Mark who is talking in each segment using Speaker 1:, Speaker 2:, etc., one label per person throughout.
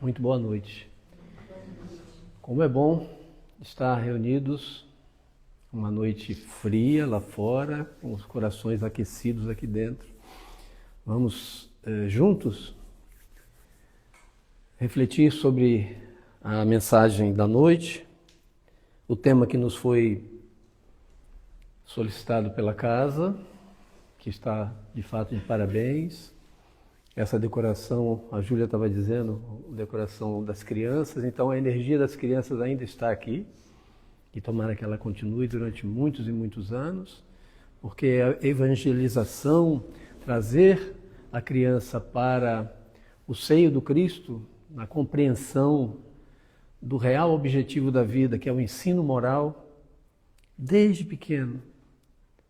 Speaker 1: Muito boa noite. Como é bom estar reunidos uma noite fria lá fora, com os corações aquecidos aqui dentro. Vamos juntos refletir sobre a mensagem da noite, o tema que nos foi solicitado pela casa, que está de fato de parabéns. Essa decoração, a Júlia estava dizendo, decoração das crianças, então a energia das crianças ainda está aqui, e tomara que ela continue durante muitos e muitos anos, porque a evangelização, trazer a criança para o seio do Cristo, na compreensão do real objetivo da vida, que é o ensino moral, desde pequeno,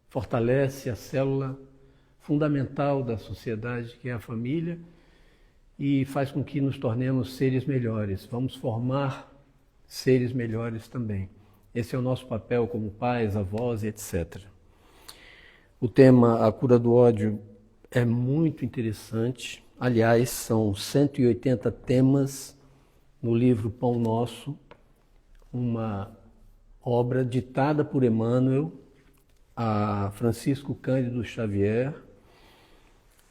Speaker 1: fortalece a célula fundamental da sociedade, que é a família, e faz com que nos tornemos seres melhores. Vamos formar seres melhores também. Esse é o nosso papel como pais, avós e etc. O tema A Cura do Ódio é muito interessante. Aliás, são 180 temas no livro Pão Nosso, uma obra ditada por Emmanuel a Francisco Cândido Xavier.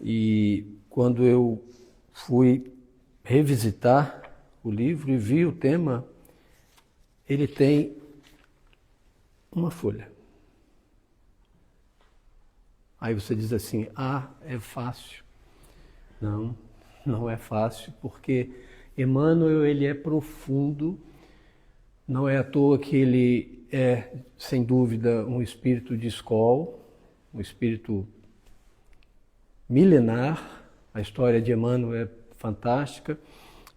Speaker 1: E quando eu fui revisitar o livro e vi o tema, ele tem uma folha. Aí você diz assim, é fácil. Não, não é fácil, porque Emmanuel ele é profundo, não é à toa que ele é, sem dúvida, um espírito de escola, um espírito milenar. A história de Emmanuel é fantástica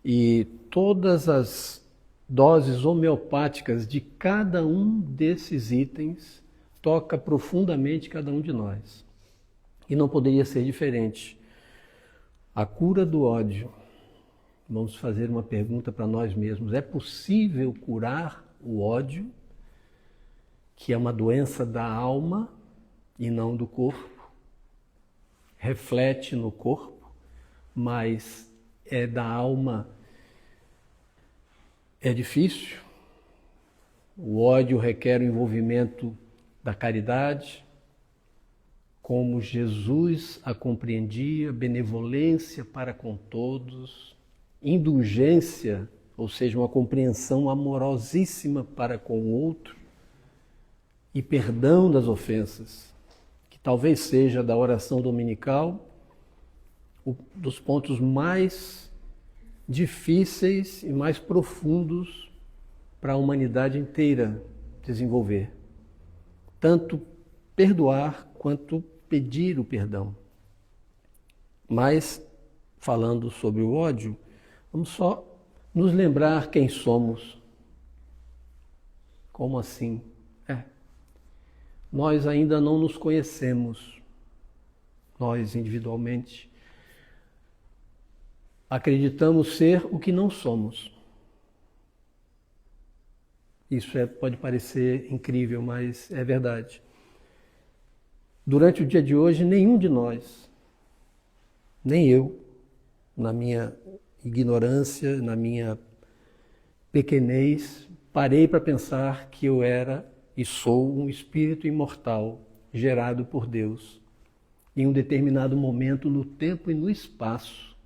Speaker 1: e todas as doses homeopáticas de cada um desses itens toca profundamente cada um de nós. E não poderia ser diferente. A cura do ódio. Vamos fazer uma pergunta para nós mesmos. É possível curar o ódio, que é uma doença da alma e não do corpo? Reflete no corpo, mas é da alma. É difícil. O ódio requer o envolvimento da caridade, como Jesus a compreendia, benevolência para com todos, indulgência, ou seja, uma compreensão amorosíssima para com o outro, e perdão das ofensas, que talvez seja da oração dominical dos pontos mais difíceis e mais profundos para a humanidade inteira desenvolver. Tanto perdoar quanto pedir o perdão. Mas, falando sobre o ódio, vamos só nos lembrar quem somos. Como assim? Nós ainda não nos conhecemos, nós individualmente. Acreditamos ser o que não somos. Isso pode parecer incrível, mas é verdade. Durante o dia de hoje, nenhum de nós, nem eu, na minha ignorância, na minha pequenez, parei para pensar que eu era e sou um espírito imortal, gerado por Deus, em um determinado momento no tempo e no espaço,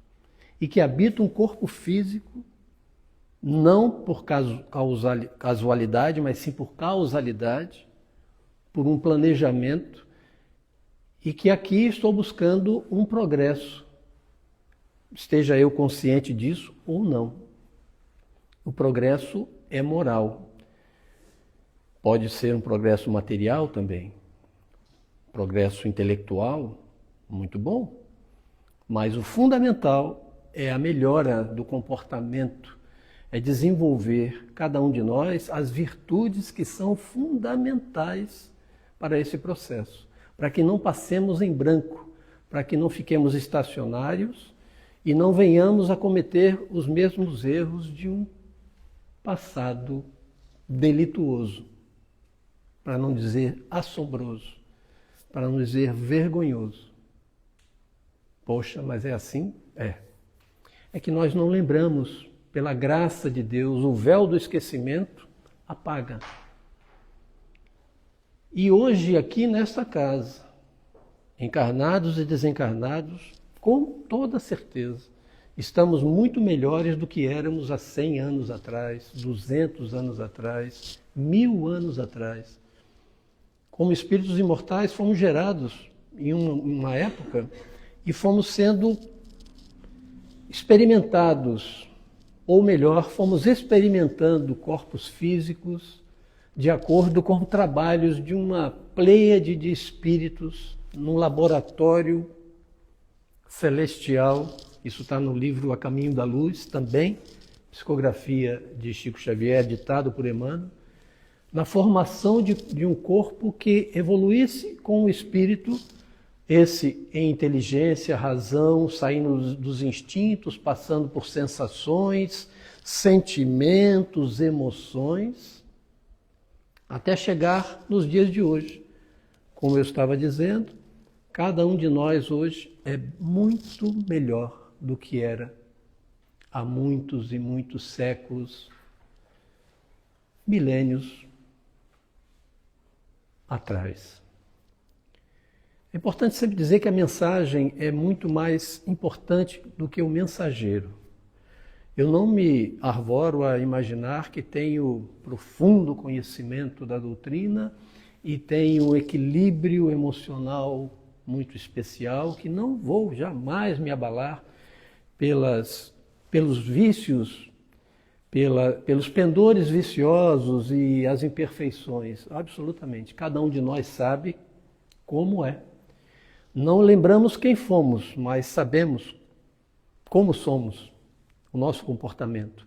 Speaker 1: e que habita um corpo físico, não por casualidade, mas sim por causalidade, por um planejamento, e que aqui estou buscando um progresso, esteja eu consciente disso ou não. O progresso é moral. Pode ser um progresso material também, progresso intelectual, muito bom, mas o fundamental é a melhora do comportamento, é desenvolver cada um de nós as virtudes que são fundamentais para esse processo, para que não passemos em branco, para que não fiquemos estacionários e não venhamos a cometer os mesmos erros de um passado delituoso, para não dizer assombroso, para não dizer vergonhoso. Poxa, mas é assim? É que nós não lembramos pela graça de Deus, o véu do esquecimento apaga. E hoje, aqui nesta casa, encarnados e desencarnados, com toda certeza, estamos muito melhores do que éramos há 100 anos atrás, 200 anos atrás, 1000 anos atrás. Como espíritos imortais, fomos gerados em uma época e fomos sendo experimentados, ou melhor, fomos experimentando corpos físicos de acordo com trabalhos de uma pleiade de espíritos num laboratório celestial. Isso está no livro A Caminho da Luz, também, psicografia de Chico Xavier, ditado por Emmanuel, na formação de um corpo que evoluísse com o espírito, esse em inteligência, razão, saindo dos instintos, passando por sensações, sentimentos, emoções, até chegar nos dias de hoje. Como eu estava dizendo, cada um de nós hoje é muito melhor do que era há muitos e muitos séculos, milênios atrás. É importante sempre dizer que a mensagem é muito mais importante do que o mensageiro. Eu não me arvoro a imaginar que tenho profundo conhecimento da doutrina e tenho equilíbrio emocional muito especial, que não vou jamais me abalar pelos vícios, pelos pendores viciosos e as imperfeições. Absolutamente. Cada um de nós sabe como é. Não lembramos quem fomos, mas sabemos como somos, o nosso comportamento.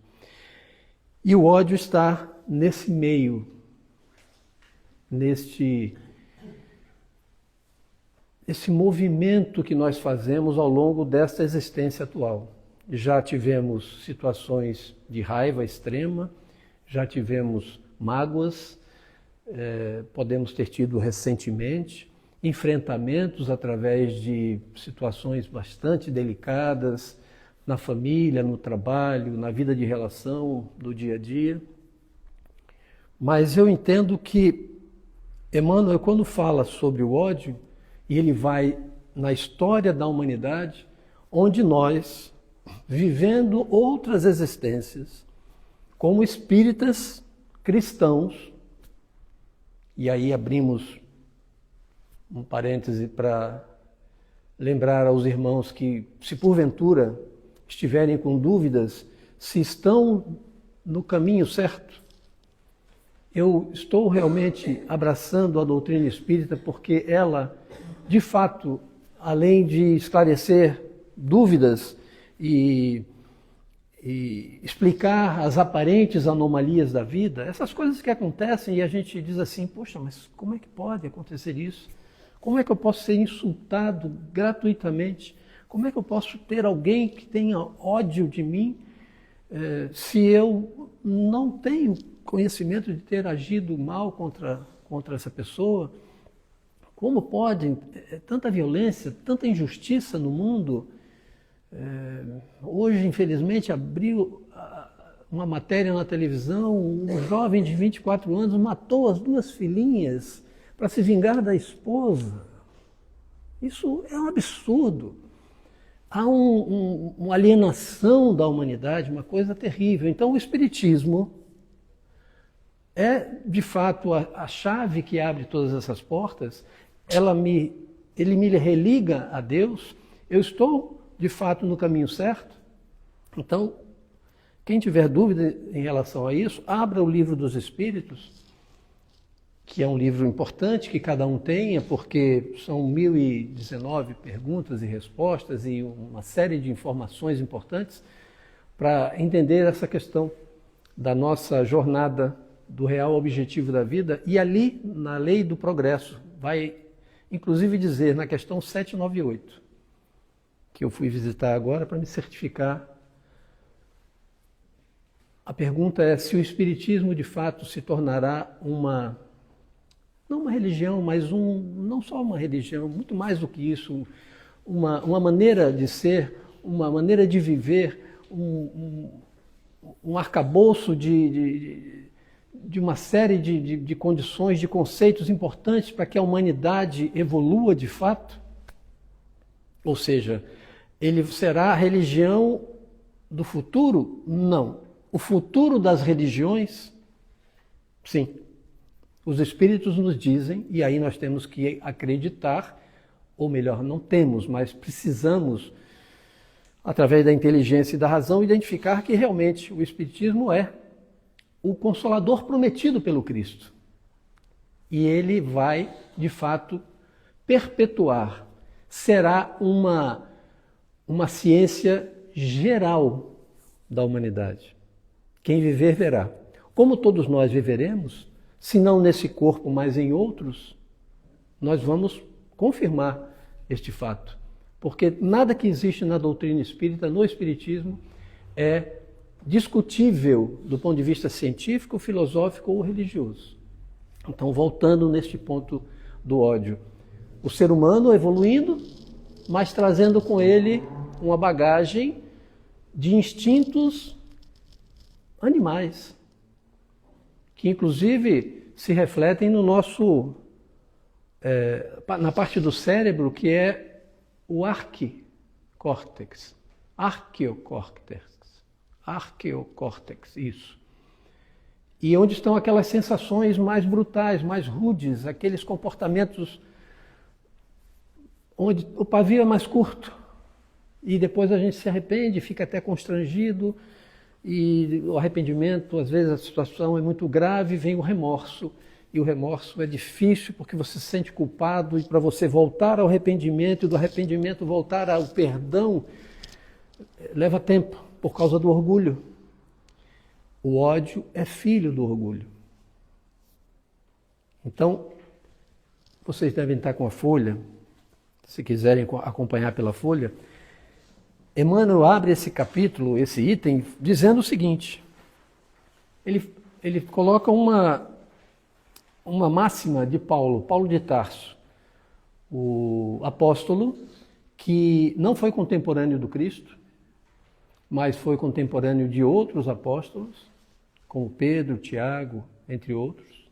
Speaker 1: E o ódio está nesse meio, esse movimento que nós fazemos ao longo desta existência atual. Já tivemos situações de raiva extrema, já tivemos mágoas, podemos ter tido recentemente, enfrentamentos através de situações bastante delicadas na família, no trabalho, na vida de relação do dia a dia. Mas eu entendo que Emmanuel, quando fala sobre o ódio, e ele vai na história da humanidade, onde nós, vivendo outras existências, como espíritas cristãos, e aí abrimos um parêntese para lembrar aos irmãos que, se porventura estiverem com dúvidas, se estão no caminho certo, eu estou realmente abraçando a doutrina espírita porque ela, de fato, além de esclarecer dúvidas e explicar as aparentes anomalias da vida, essas coisas que acontecem e a gente diz assim, poxa, mas como é que pode acontecer isso? Como é que eu posso ser insultado gratuitamente? Como é que eu posso ter alguém que tenha ódio de mim se eu não tenho conhecimento de ter agido mal contra essa pessoa? Como pode tanta violência, tanta injustiça no mundo? Hoje, infelizmente, abriu uma matéria na televisão, um jovem de 24 anos matou as 2 filhinhas para se vingar da esposa. Isso é um absurdo. Há uma alienação da humanidade, uma coisa terrível. Então, o Espiritismo é, de fato, a chave que abre todas essas portas. Ele me religa a Deus. Eu estou, de fato, no caminho certo. Então, quem tiver dúvida em relação a isso, abra o Livro dos Espíritos, que é um livro importante que cada um tenha, porque são 1019 perguntas e respostas e uma série de informações importantes para entender essa questão da nossa jornada, do real objetivo da vida. E ali, na Lei do Progresso, vai inclusive dizer, na questão 798, que eu fui visitar agora para me certificar. A pergunta é se o Espiritismo de fato se tornará não uma religião, mas não só uma religião, muito mais do que isso, uma maneira de ser, uma maneira de viver, um um arcabouço de uma série de condições, de conceitos importantes para que a humanidade evolua de fato? Ou seja, ele será a religião do futuro? Não. O futuro das religiões? Sim. Os Espíritos nos dizem, e aí nós temos que acreditar, ou melhor, não temos, mas precisamos, através da inteligência e da razão, identificar que realmente o Espiritismo é o Consolador prometido pelo Cristo. E ele vai, de fato, perpetuar. Será uma ciência geral da humanidade. Quem viver, verá. Como todos nós viveremos, se não nesse corpo, mas em outros, nós vamos confirmar este fato. Porque nada que existe na doutrina espírita, no Espiritismo, é discutível do ponto de vista científico, filosófico ou religioso. Então, voltando neste ponto do ódio, o ser humano evoluindo, mas trazendo com ele uma bagagem de instintos animais, que inclusive se refletem no nosso, na parte do cérebro que é o arquicórtex, arqueocórtex, isso. E onde estão aquelas sensações mais brutais, mais rudes, aqueles comportamentos onde o pavio é mais curto e depois a gente se arrepende, fica até constrangido e o arrependimento, às vezes a situação é muito grave, vem o remorso. E o remorso é difícil porque você se sente culpado e para você voltar ao arrependimento e do arrependimento voltar ao perdão leva tempo por causa do orgulho. O ódio é filho do orgulho. Então, vocês devem estar com a folha, se quiserem acompanhar pela folha. Emmanuel abre esse capítulo, esse item, dizendo o seguinte. Ele coloca uma máxima de Paulo de Tarso, o apóstolo que não foi contemporâneo do Cristo, mas foi contemporâneo de outros apóstolos, como Pedro, Tiago, entre outros.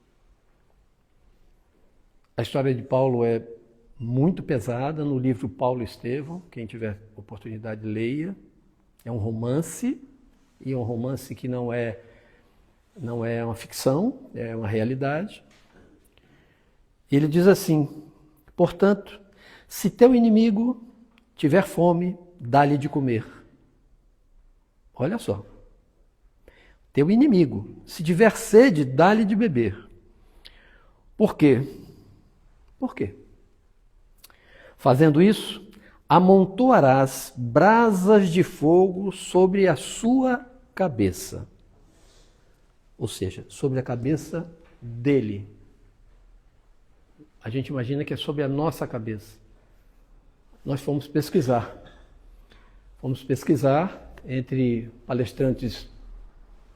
Speaker 1: A história de Paulo é muito pesada no livro Paulo e Estevão, quem tiver oportunidade leia. É um romance, e é um romance que não é uma ficção, é uma realidade. Ele diz assim: portanto, se teu inimigo tiver fome, dá-lhe de comer. Olha só. Teu inimigo, se tiver sede, dá-lhe de beber. Por quê? Por quê? Fazendo isso, amontoarás brasas de fogo sobre a sua cabeça. Ou seja, sobre a cabeça dele. A gente imagina que é sobre a nossa cabeça. Nós fomos pesquisar. Fomos pesquisar entre palestrantes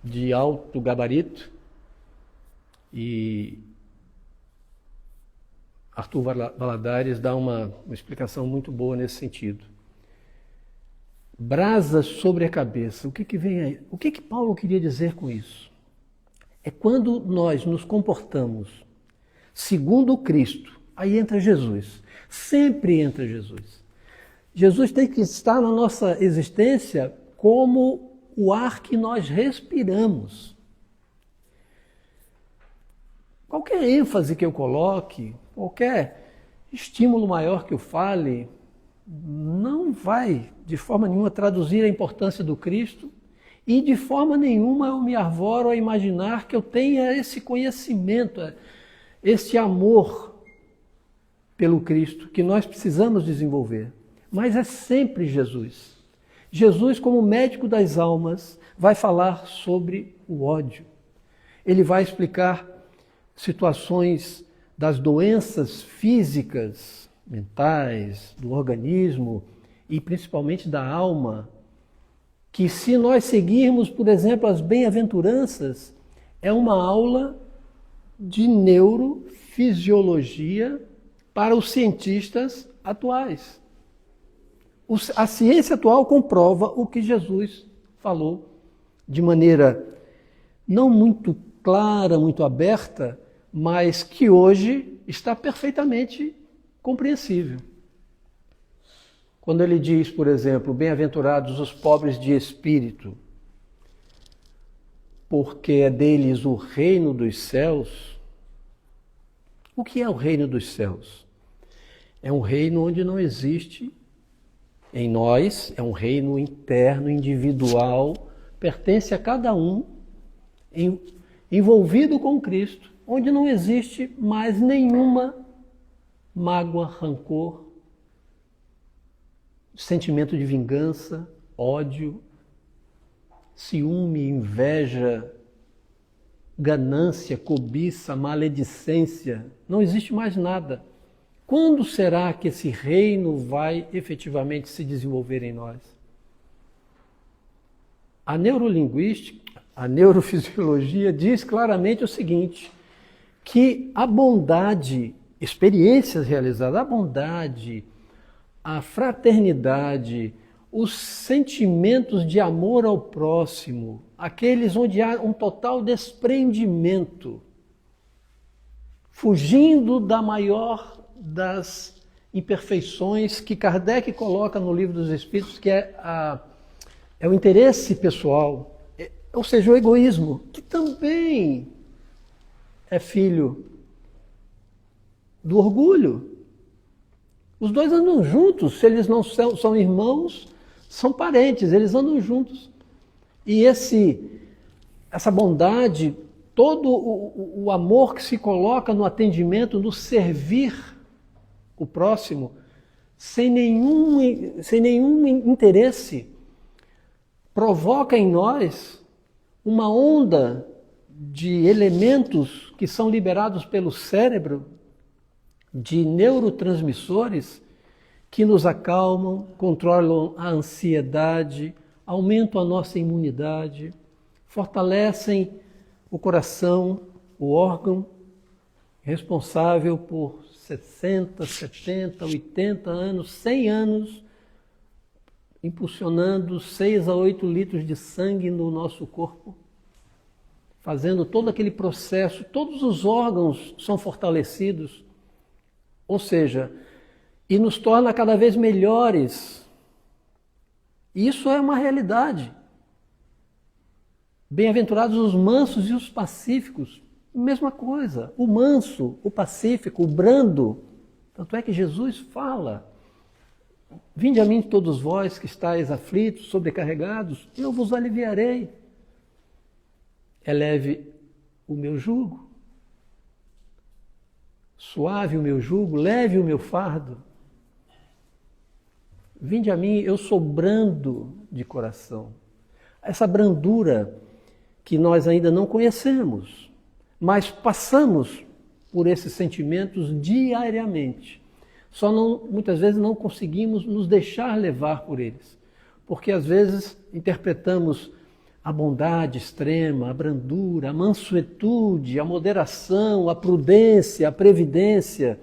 Speaker 1: de alto gabarito e Arthur Valadares dá uma explicação muito boa nesse sentido. Brasas sobre a cabeça. O que vem aí? O que Paulo queria dizer com isso? É quando nós nos comportamos segundo o Cristo, aí entra Jesus. Sempre entra Jesus. Jesus tem que estar na nossa existência como o ar que nós respiramos. Qualquer ênfase que eu coloque, qualquer estímulo maior que eu fale, não vai de forma nenhuma traduzir a importância do Cristo e de forma nenhuma eu me arvoro a imaginar que eu tenha esse conhecimento, esse amor pelo Cristo que nós precisamos desenvolver. Mas é sempre Jesus. Jesus, como médico das almas, vai falar sobre o ódio. Ele vai explicar situações das doenças físicas, mentais, do organismo e principalmente da alma, que se nós seguirmos, por exemplo, as bem-aventuranças, é uma aula de neurofisiologia para os cientistas atuais. A ciência atual comprova o que Jesus falou de maneira não muito clara, muito aberta, mas que hoje está perfeitamente compreensível. Quando ele diz, por exemplo, bem-aventurados os pobres de espírito, porque é deles o reino dos céus. O que é o reino dos céus? É um reino onde não existe em nós, é um reino interno, individual, pertence a cada um, envolvido com Cristo, onde não existe mais nenhuma mágoa, rancor, sentimento de vingança, ódio, ciúme, inveja, ganância, cobiça, maledicência. Não existe mais nada. Quando será que esse reino vai efetivamente se desenvolver em nós? A neurolinguística, a neurofisiologia diz claramente o seguinte, que a bondade, experiências realizadas, a bondade, a fraternidade, os sentimentos de amor ao próximo, aqueles onde há um total desprendimento, fugindo da maior das imperfeições que Kardec coloca no Livro dos Espíritos, que é o interesse pessoal, ou seja, o egoísmo, que também é filho do orgulho. Os dois andam juntos, se eles não são irmãos, são parentes, eles andam juntos. E essa bondade, todo o amor que se coloca no atendimento, no servir o próximo, sem nenhum interesse, provoca em nós uma onda de elementos que são liberados pelo cérebro, de neurotransmissores que nos acalmam, controlam a ansiedade, aumentam a nossa imunidade, fortalecem o coração, o órgão responsável por 60, 70, 80 anos, 100 anos, impulsionando 6 a 8 litros de sangue no nosso corpo, fazendo todo aquele processo, todos os órgãos são fortalecidos, ou seja, e nos torna cada vez melhores. Isso é uma realidade. Bem-aventurados os mansos e os pacíficos, mesma coisa. O manso, o pacífico, o brando. Tanto é que Jesus fala: vinde a mim todos vós que estáis aflitos, sobrecarregados, eu vos aliviarei. Eleve o meu jugo, suave o meu jugo, leve o meu fardo. Vinde a mim, eu sou brando de coração. Essa brandura que nós ainda não conhecemos, mas passamos por esses sentimentos diariamente. Só muitas vezes não conseguimos nos deixar levar por eles, porque às vezes interpretamos a bondade extrema, a brandura, a mansuetude, a moderação, a prudência, a previdência.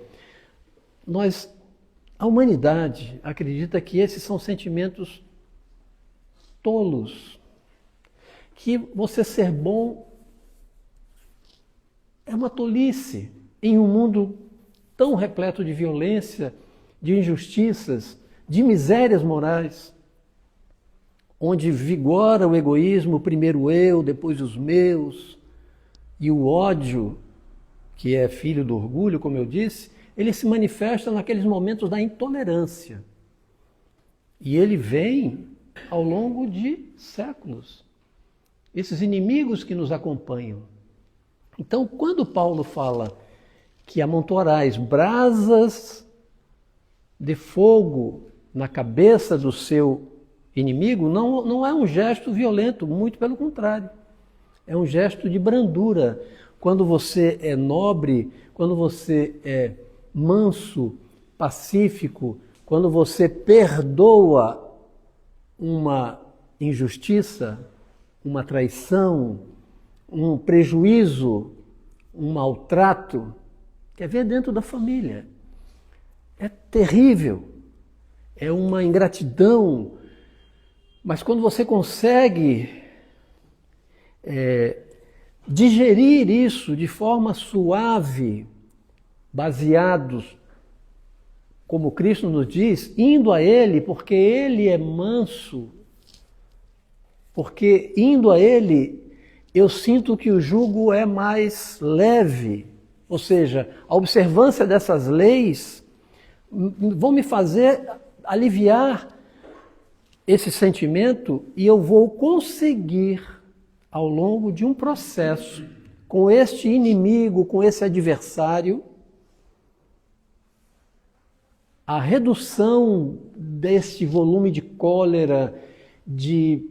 Speaker 1: A humanidade acredita que esses são sentimentos tolos, que você ser bom é uma tolice em um mundo tão repleto de violência, de injustiças, de misérias morais, onde vigora o egoísmo, primeiro eu, depois os meus, e o ódio, que é filho do orgulho, como eu disse, ele se manifesta naqueles momentos da intolerância. E ele vem ao longo de séculos. Esses inimigos que nos acompanham. Então, quando Paulo fala que amontoarais brasas de fogo na cabeça do seu inimigo, não é um gesto violento, muito pelo contrário. É um gesto de brandura. Quando você é nobre, quando você é manso, pacífico, quando você perdoa uma injustiça, uma traição, um prejuízo, um maltrato, quer ver dentro da família. É terrível, é uma ingratidão, mas quando você consegue digerir isso de forma suave, baseados, como Cristo nos diz, indo a Ele, porque Ele é manso, porque indo a Ele, eu sinto que o jugo é mais leve, ou seja, a observância dessas leis vão me fazer aliviar esse sentimento e eu vou conseguir, ao longo de um processo, com este inimigo, com esse adversário, a redução deste volume de cólera, de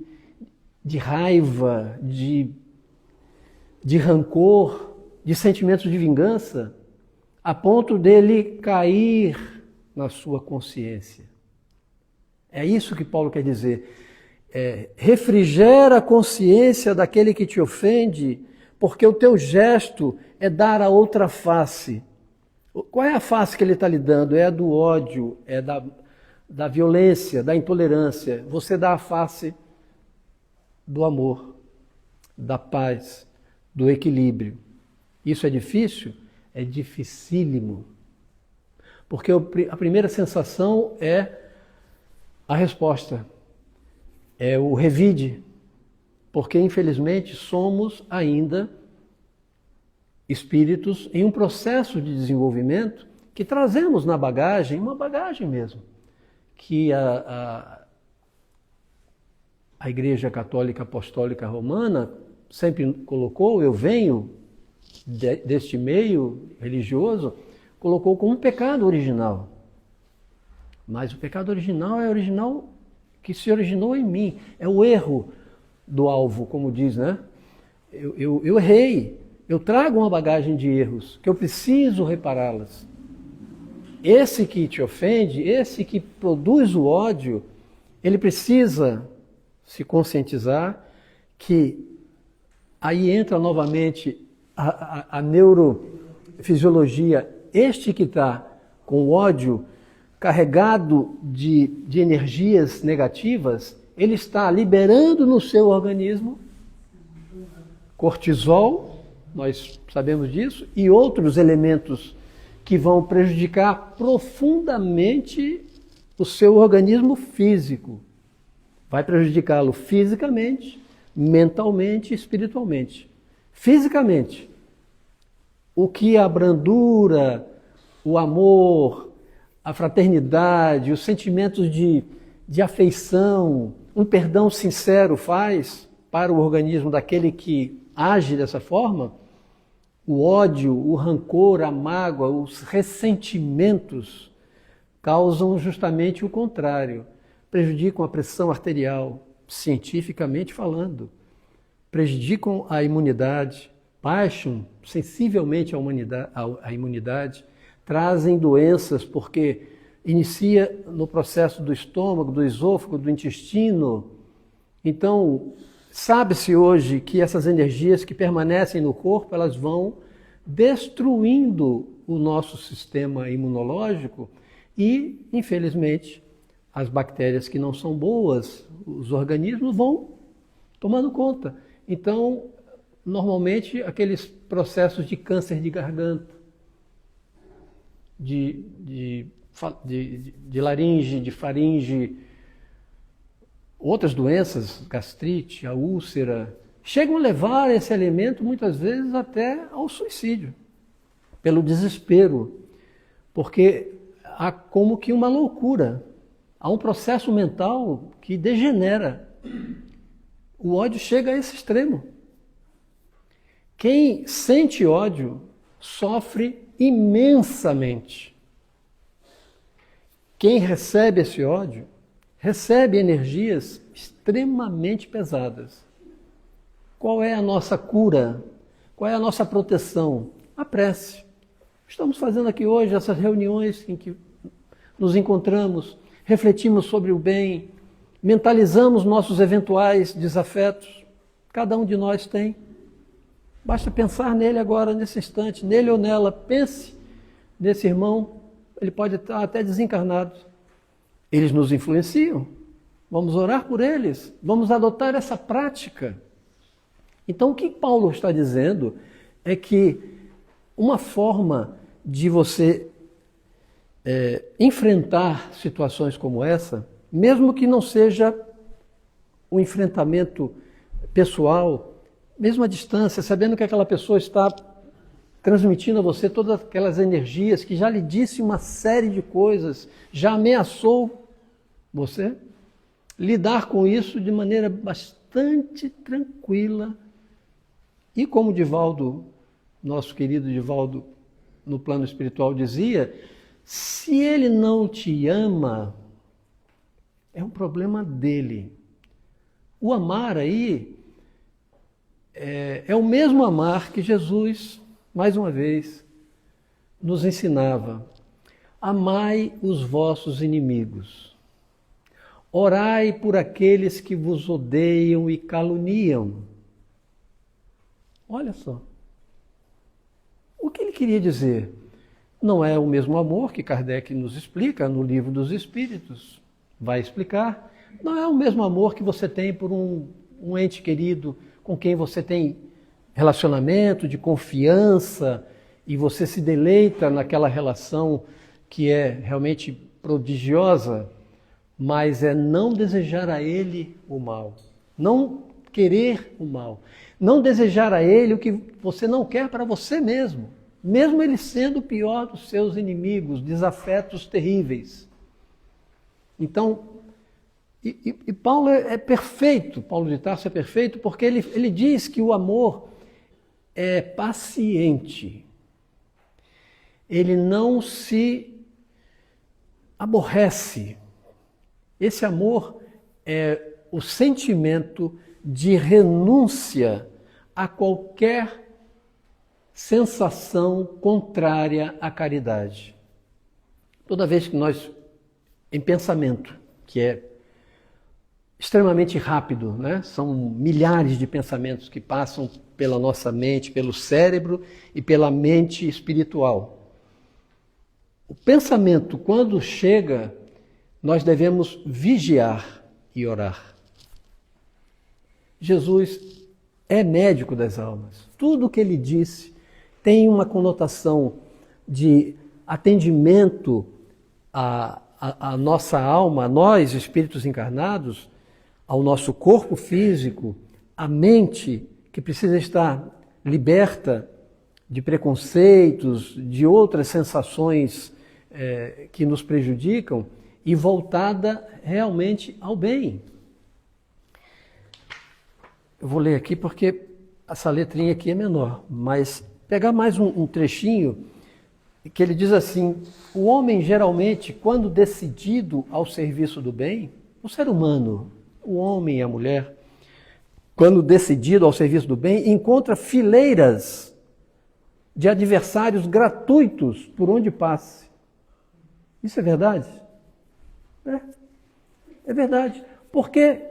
Speaker 1: raiva, de rancor, de sentimentos de vingança, a ponto dele cair na sua consciência. É isso que Paulo quer dizer. Refrigera a consciência daquele que te ofende, porque o teu gesto é dar a outra face. Qual é a face que ele está lhe dando? É a do ódio, é da violência, da intolerância. Você dá a face do amor, da paz, do equilíbrio. Isso é difícil? É dificílimo. Porque a primeira sensação é a resposta, é o revide. Porque, infelizmente, somos ainda espíritos em um processo de desenvolvimento que trazemos na bagagem, uma bagagem mesmo, que a Igreja Católica Apostólica Romana sempre colocou, eu venho deste meio religioso, colocou como um pecado original. Mas o pecado original é original que se originou em mim. É o erro do alvo, como diz, né? Eu errei. Eu trago uma bagagem de erros, que eu preciso repará-las. Esse que te ofende, esse que produz o ódio, ele precisa se conscientizar que aí entra novamente a neurofisiologia. Este que está com o ódio carregado de energias negativas, ele está liberando no seu organismo cortisol, nós sabemos disso, e outros elementos que vão prejudicar profundamente o seu organismo físico. Vai prejudicá-lo fisicamente, mentalmente e espiritualmente. Fisicamente, o que a brandura, o amor, a fraternidade, os sentimentos de afeição, um perdão sincero faz para o organismo daquele que age dessa forma, o ódio, o rancor, a mágoa, os ressentimentos causam justamente o contrário. Prejudicam a pressão arterial, cientificamente falando. Prejudicam a imunidade, baixam sensivelmente a imunidade, trazem doenças porque inicia no processo do estômago, do esôfago, do intestino. Então, sabe-se hoje que essas energias que permanecem no corpo, elas vão destruindo o nosso sistema imunológico e, infelizmente, as bactérias que não são boas, os organismos vão tomando conta. Então, normalmente, aqueles processos de câncer de garganta, de laringe, de faringe, outras doenças, gastrite, a úlcera, chegam a levar esse alimento muitas vezes até ao suicídio, pelo desespero, porque há como que uma loucura, há um processo mental que degenera. O ódio chega a esse extremo. Quem sente ódio sofre imensamente. Quem recebe esse ódio recebe energias extremamente pesadas. Qual é a nossa cura? Qual é a nossa proteção? A prece. Estamos fazendo aqui hoje essas reuniões em que nos encontramos, refletimos sobre o bem, mentalizamos nossos eventuais desafetos. Cada um de nós tem. Basta pensar nele agora, nesse instante, nele ou nela. Pense nesse irmão, ele pode estar até desencarnado. Eles nos influenciam. Vamos orar por eles. Vamos adotar essa prática Então, o que Paulo está dizendo é que uma forma de você enfrentar situações como essa, mesmo que não seja um enfrentamento pessoal, mesmo à distância, sabendo que aquela pessoa está transmitindo a você todas aquelas energias, que já lhe disse uma série de coisas, já ameaçou você, lidar com isso de maneira bastante tranquila. E como Divaldo, nosso querido Divaldo, no plano espiritual dizia, se ele não te ama, é um problema dele. O amar aí é o mesmo amar que Jesus, mais uma vez, nos ensinava. Amai os vossos inimigos. Orai por aqueles que vos odeiam e caluniam. Olha só. O que ele queria dizer? Não é o mesmo amor que Kardec nos explica no Livro dos Espíritos. Vai explicar. Não é o mesmo amor que você tem por um ente querido com quem você tem relacionamento de confiança e você se deleita naquela relação que é realmente prodigiosa, mas é não desejar a ele o mal, não querer o mal, não desejar a ele o que você não quer para você mesmo, mesmo ele sendo o pior dos seus inimigos, desafetos terríveis. Então, e Paulo é perfeito, Paulo de Tarso é perfeito, porque ele diz que o amor é paciente, ele não se aborrece. Esse amor é o sentimento de renúncia a qualquer sensação contrária à caridade. Toda vez que nós, em pensamento, que é extremamente rápido, né? São milhares de pensamentos que passam pela nossa mente, pelo cérebro e pela mente espiritual. O pensamento, quando chega, nós devemos vigiar e orar. Jesus é médico das almas. Tudo o que ele disse tem uma conotação de atendimento à nossa alma, a nós, espíritos encarnados, ao nosso corpo físico, à mente, que precisa estar liberta de preconceitos, de outras sensações que nos prejudicam e voltada realmente ao bem. Eu vou ler aqui porque essa letrinha aqui é menor, mas pegar mais um trechinho que ele diz assim: o homem geralmente, quando decidido ao serviço do bem, o ser humano, o homem e a mulher, quando decidido ao serviço do bem, encontra fileiras de adversários gratuitos por onde passe. Isso é verdade? É verdade. Porque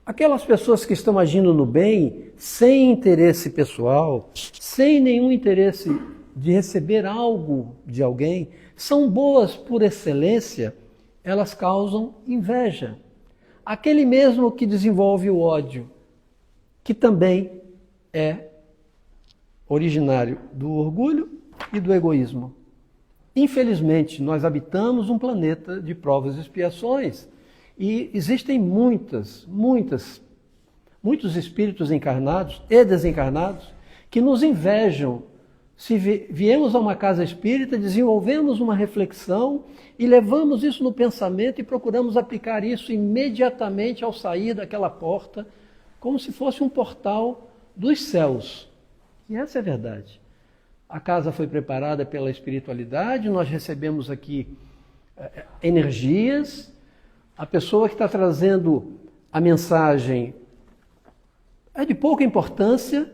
Speaker 1: aquelas pessoas que estão agindo no bem, sem interesse pessoal, sem nenhum interesse de receber algo de alguém, são boas por excelência, elas causam inveja. Aquele mesmo que desenvolve o ódio, que também é originário do orgulho e do egoísmo. Infelizmente, nós habitamos um planeta de provas e expiações e existem muitos espíritos encarnados e desencarnados que nos invejam. Se viemos a uma casa espírita, desenvolvemos uma reflexão e levamos isso no pensamento e procuramos aplicar isso imediatamente ao sair daquela porta, como se fosse um portal dos céus. E essa é a verdade. A casa foi preparada pela espiritualidade, nós recebemos aqui energias, a pessoa que está trazendo a mensagem é de pouca importância.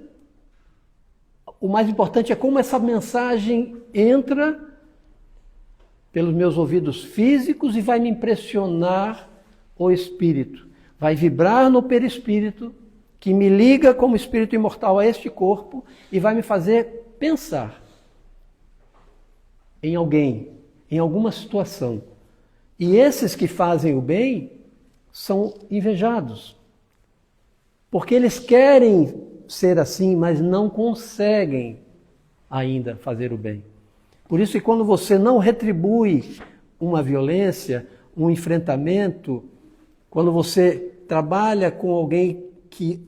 Speaker 1: O mais importante é como essa mensagem entra pelos meus ouvidos físicos e vai me impressionar o espírito. Vai vibrar no perispírito, que me liga como espírito imortal a este corpo e vai me fazer pensar em alguém, em alguma situação. E esses que fazem o bem são invejados, porque eles querem ser assim, mas não conseguem ainda fazer o bem. Por isso que quando você não retribui uma violência, um enfrentamento, quando você trabalha com alguém que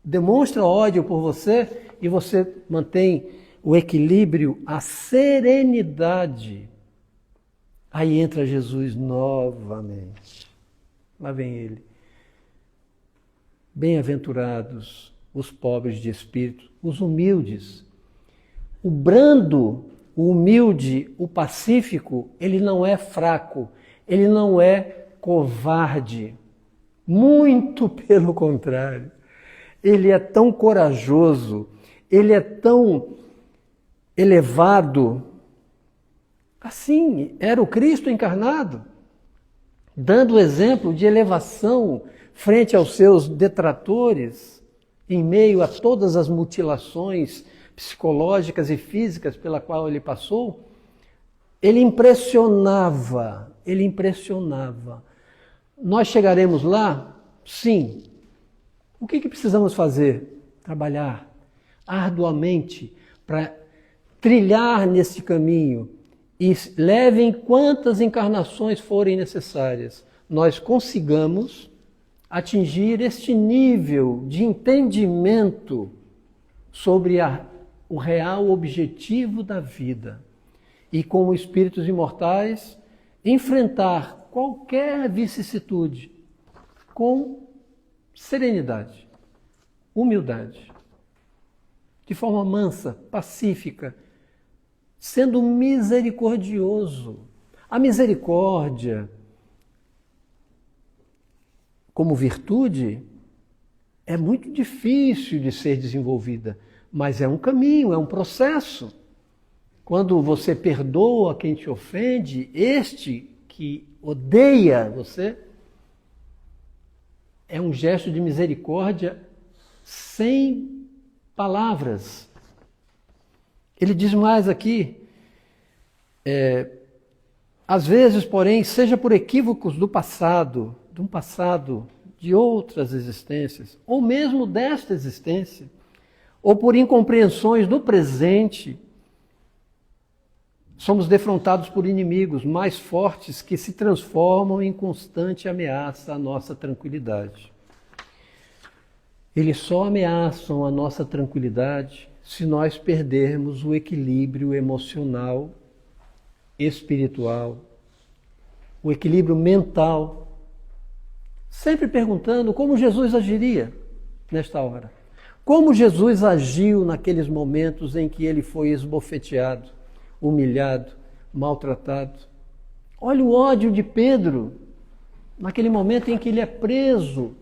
Speaker 1: demonstra ódio por você e você mantém o equilíbrio, a serenidade, aí entra Jesus novamente. Lá vem ele. Bem-aventurados os pobres de espírito, os humildes. O brando, o humilde, o pacífico, ele não é fraco, ele não é covarde. Muito pelo contrário. Ele é tão corajoso, ele é tão elevado. Assim, era o Cristo encarnado, dando exemplo de elevação frente aos seus detratores, em meio a todas as mutilações psicológicas e físicas pela qual ele passou. Ele impressionava, ele impressionava. Nós chegaremos lá? Sim. O que precisamos fazer? Trabalhar arduamente para trilhar nesse caminho e levem quantas encarnações forem necessárias, nós consigamos atingir este nível de entendimento sobre o real objetivo da vida e, como espíritos imortais, enfrentar qualquer vicissitude com serenidade, humildade, de forma mansa, pacífica, sendo misericordioso. A misericórdia, como virtude, é muito difícil de ser desenvolvida, mas é um caminho, é um processo. Quando você perdoa quem te ofende, este que odeia você, é um gesto de misericórdia sem palavras. Ele diz mais aqui, às vezes, porém, seja por equívocos do passado, de um passado de outras existências, ou mesmo desta existência, ou por incompreensões do presente, somos defrontados por inimigos mais fortes que se transformam em constante ameaça à nossa tranquilidade. Eles só ameaçam a nossa tranquilidade se nós perdermos o equilíbrio emocional, espiritual, o equilíbrio mental. Sempre perguntando como Jesus agiria nesta hora. Como Jesus agiu naqueles momentos em que ele foi esbofeteado, humilhado, maltratado. Olha o ódio de Pedro, naquele momento em que ele é preso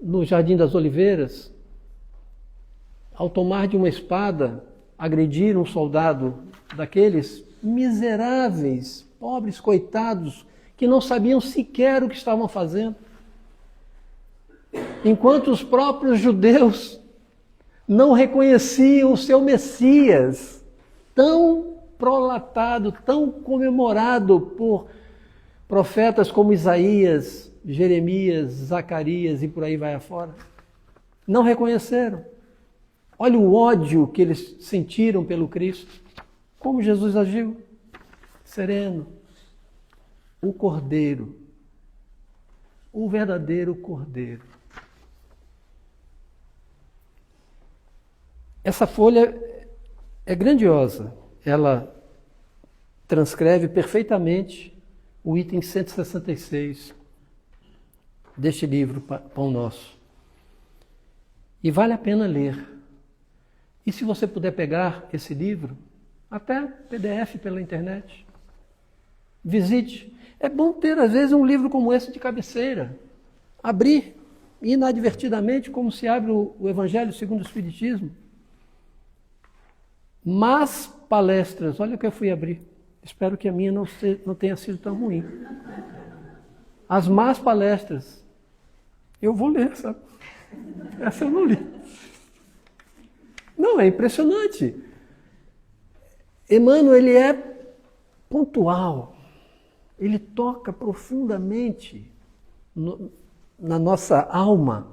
Speaker 1: no Jardim das Oliveiras, ao tomar de uma espada, agredir um soldado daqueles miseráveis, pobres, coitados, que não sabiam sequer o que estavam fazendo. Enquanto os próprios judeus não reconheciam o seu Messias, tão prolatado, tão comemorado por profetas como Isaías, Jeremias, Zacarias e por aí vai afora. Não reconheceram. Olha o ódio que eles sentiram pelo Cristo. Como Jesus agiu? Sereno. O Cordeiro. O verdadeiro Cordeiro. Essa folha é grandiosa. Ela transcreve perfeitamente o item 166 deste livro, Pão Nosso. E vale a pena ler. E se você puder pegar esse livro, até PDF pela internet, visite. É bom ter, às vezes, um livro como esse de cabeceira. Abrir inadvertidamente, como se abre o Evangelho segundo o Espiritismo. Mas palestras, olha o que eu fui abrir. Espero que a minha não tenha sido tão ruim. As más palestras. Eu vou ler, sabe? Essa eu não li. Não, é impressionante. Emmanuel, ele é pontual. Ele toca profundamente na nossa alma.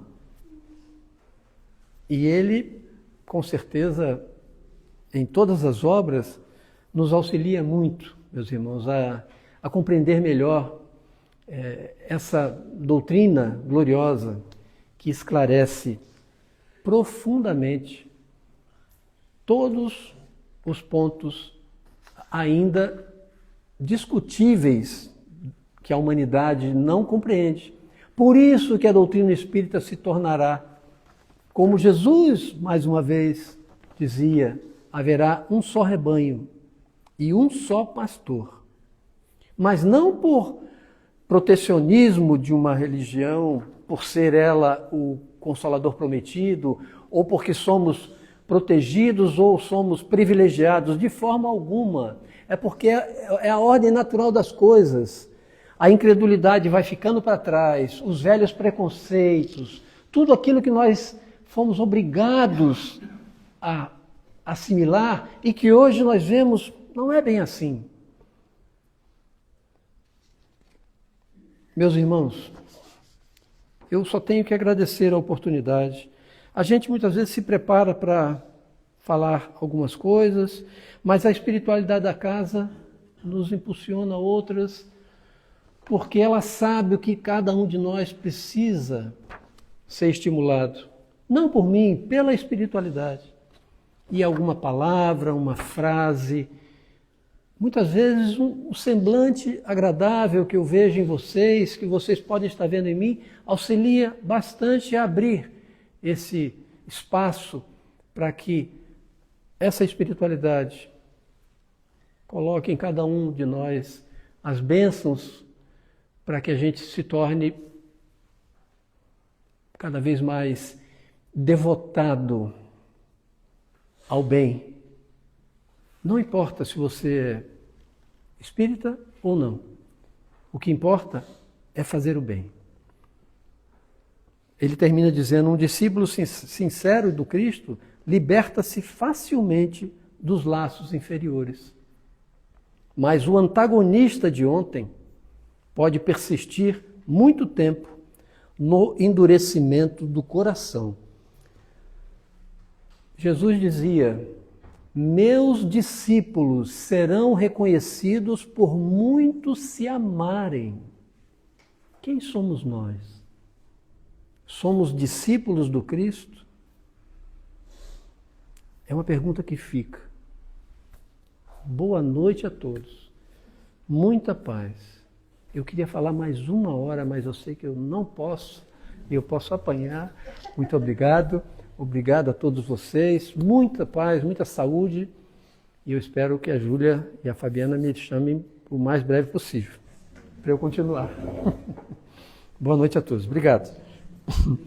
Speaker 1: E ele, com certeza, em todas as obras, nos auxilia muito, meus irmãos, a compreender melhor essa doutrina gloriosa que esclarece profundamente todos os pontos ainda discutíveis que a humanidade não compreende. Por isso que a doutrina espírita se tornará, como Jesus, mais uma vez, dizia, haverá um só rebanho e um só pastor. Mas não por protecionismo de uma religião, por ser ela o Consolador prometido, ou porque somos protegidos ou somos privilegiados, de forma alguma. É porque é a ordem natural das coisas. A incredulidade vai ficando para trás, os velhos preconceitos, tudo aquilo que nós fomos obrigados a assimilar e que hoje nós vemos não é bem assim. Meus irmãos, eu só tenho que agradecer a oportunidade. A gente muitas vezes se prepara para falar algumas coisas, mas a espiritualidade da casa nos impulsiona a outras, porque ela sabe o que cada um de nós precisa ser estimulado. Não por mim, pela espiritualidade. E alguma palavra, uma frase, muitas vezes um semblante agradável que eu vejo em vocês, que vocês podem estar vendo em mim, auxilia bastante a abrir esse espaço para que essa espiritualidade coloque em cada um de nós as bênçãos para que a gente se torne cada vez mais devotado ao bem. Não importa se você é espírita ou não. O que importa é fazer o bem. Ele termina dizendo, um discípulo sincero do Cristo liberta-se facilmente dos laços inferiores. Mas o antagonista de ontem pode persistir muito tempo no endurecimento do coração. Jesus dizia, meus discípulos serão reconhecidos por muitos se amarem. Quem somos nós? Somos discípulos do Cristo? É uma pergunta que fica. Boa noite a todos. Muita paz. Eu queria falar mais 1 hora, mas eu sei que eu não posso. Eu posso apanhar. Muito obrigado. Obrigado a todos vocês. Muita paz, muita saúde. E eu espero que a Júlia e a Fabiana me chamem o mais breve possível, para eu continuar. Boa noite a todos. Obrigado.